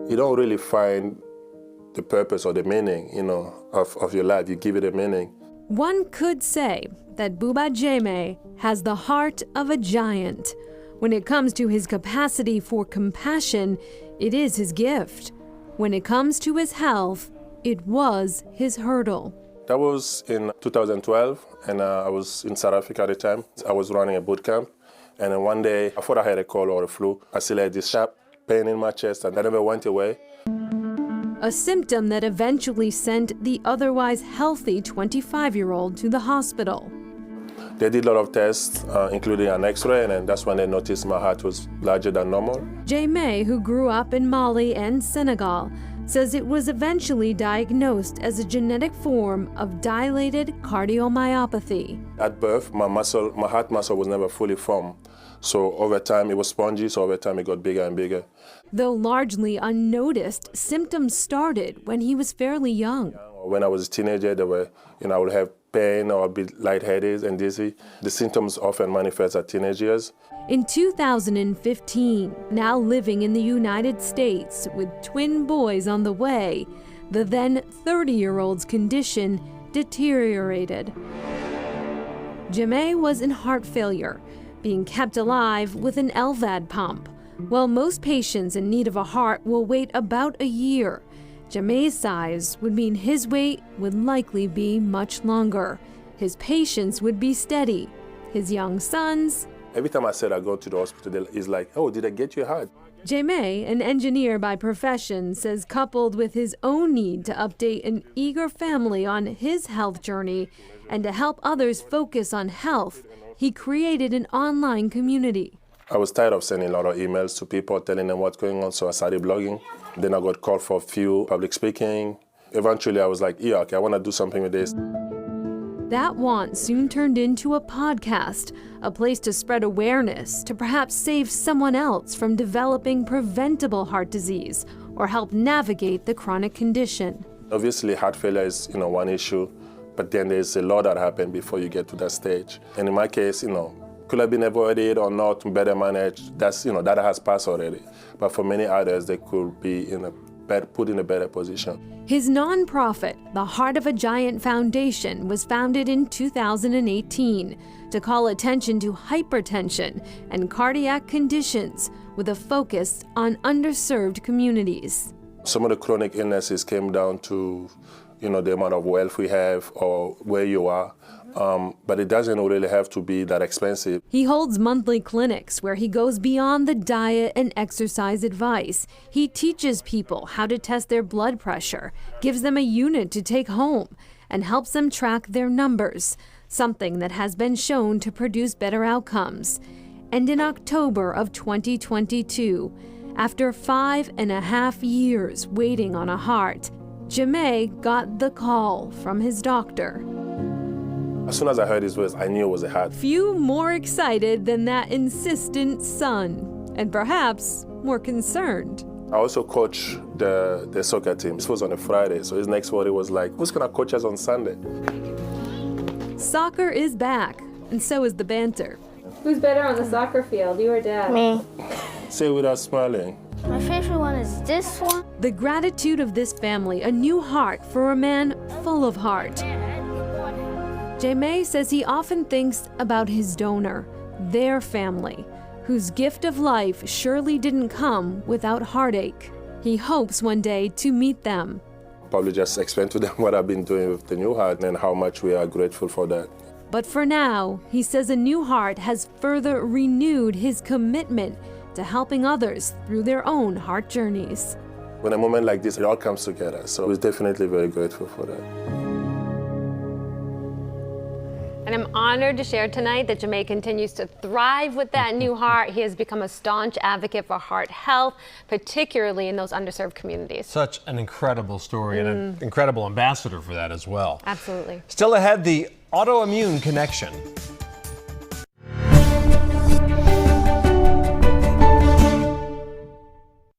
You don't really find the purpose or the meaning, of your life. You give it a meaning. One could say that Buba Jammeh has the heart of a giant. When it comes to his capacity for compassion, it is his gift. When it comes to his health, it was his hurdle. That was in 2012, and I was in South Africa at the time. I was running a boot camp, and then one day, I thought I had a cold or a flu. I still had this sharp pain in my chest, and that never went away. A symptom that eventually sent the otherwise healthy 25-year-old to the hospital. They did a lot of tests, including an X-ray, and then that's when they noticed my heart was larger than normal. Jammeh, who grew up in Mali and Senegal, says it was eventually diagnosed as a genetic form of dilated cardiomyopathy. At birth, my heart muscle was never fully formed. So over time, it was spongy, so over time it got bigger and bigger. Though largely unnoticed, symptoms started when he was fairly young. When I was a teenager, I would have pain or a bit lightheaded and dizzy. The symptoms often manifest at teenage years. In 2015, now living in the United States with twin boys on the way, the then 30-year-old's condition deteriorated. Jammeh was in heart failure, being kept alive with an LVAD pump. While most patients in need of a heart will wait about a year, Jammeh's size would mean his wait would likely be much longer. His patience would be steady. His young sons... Every time I said I go to the hospital, it's like, oh, did I get you a heart? Jammeh, an engineer by profession, says coupled with his own need to update an eager family on his health journey and to help others focus on health, he created an online community. I was tired of sending a lot of emails to people telling them what's going on, so I started blogging. Then I got called for a few public speaking. Eventually I was like, yeah, okay, I want to do something with this. That want soon turned into a podcast, a place to spread awareness, to perhaps save someone else from developing preventable heart disease or help navigate the chronic condition. Obviously, heart failure is, one issue, but then there's a lot that happens before you get to that stage. And in my case, could have been avoided or not, better managed. That's, that has passed already. But for many others, they could be put in a better position. His nonprofit, the Heart of a Giant Foundation, was founded in 2018 to call attention to hypertension and cardiac conditions with a focus on underserved communities. Some of the chronic illnesses came down to, the amount of wealth we have or where you are. But it doesn't really have to be that expensive. He holds monthly clinics where he goes beyond the diet and exercise advice. He teaches people how to test their blood pressure, gives them a unit to take home, and helps them track their numbers, something that has been shown to produce better outcomes. And in October of 2022, after 5.5 years waiting on a heart, Jammeh got the call from his doctor. As soon as I heard his voice, I knew it was a heart. Few more excited than that insistent son, and perhaps more concerned. I also coach the soccer team. This was on a Friday, so his next worry was like, who's gonna coach us on Sunday? Soccer is back, and so is the banter. Who's better on the soccer field, you or Dad? Me. Say it without smiling. My favorite one is this one. The gratitude of this family, a new heart for a man full of heart. Jammeh says he often thinks about his donor, their family, whose gift of life surely didn't come without heartache. He hopes one day to meet them. Probably just explain to them what I've been doing with the New Heart and how much we are grateful for that. But for now, he says a New Heart has further renewed his commitment to helping others through their own heart journeys. When a moment like this, it all comes together, so we're definitely very grateful for that. And I'm honored to share tonight that Jammeh continues to thrive with that new heart. He has become a staunch advocate for heart health, particularly in those underserved communities. Such an incredible story and an incredible ambassador for that as well. Absolutely. Still ahead, the autoimmune connection.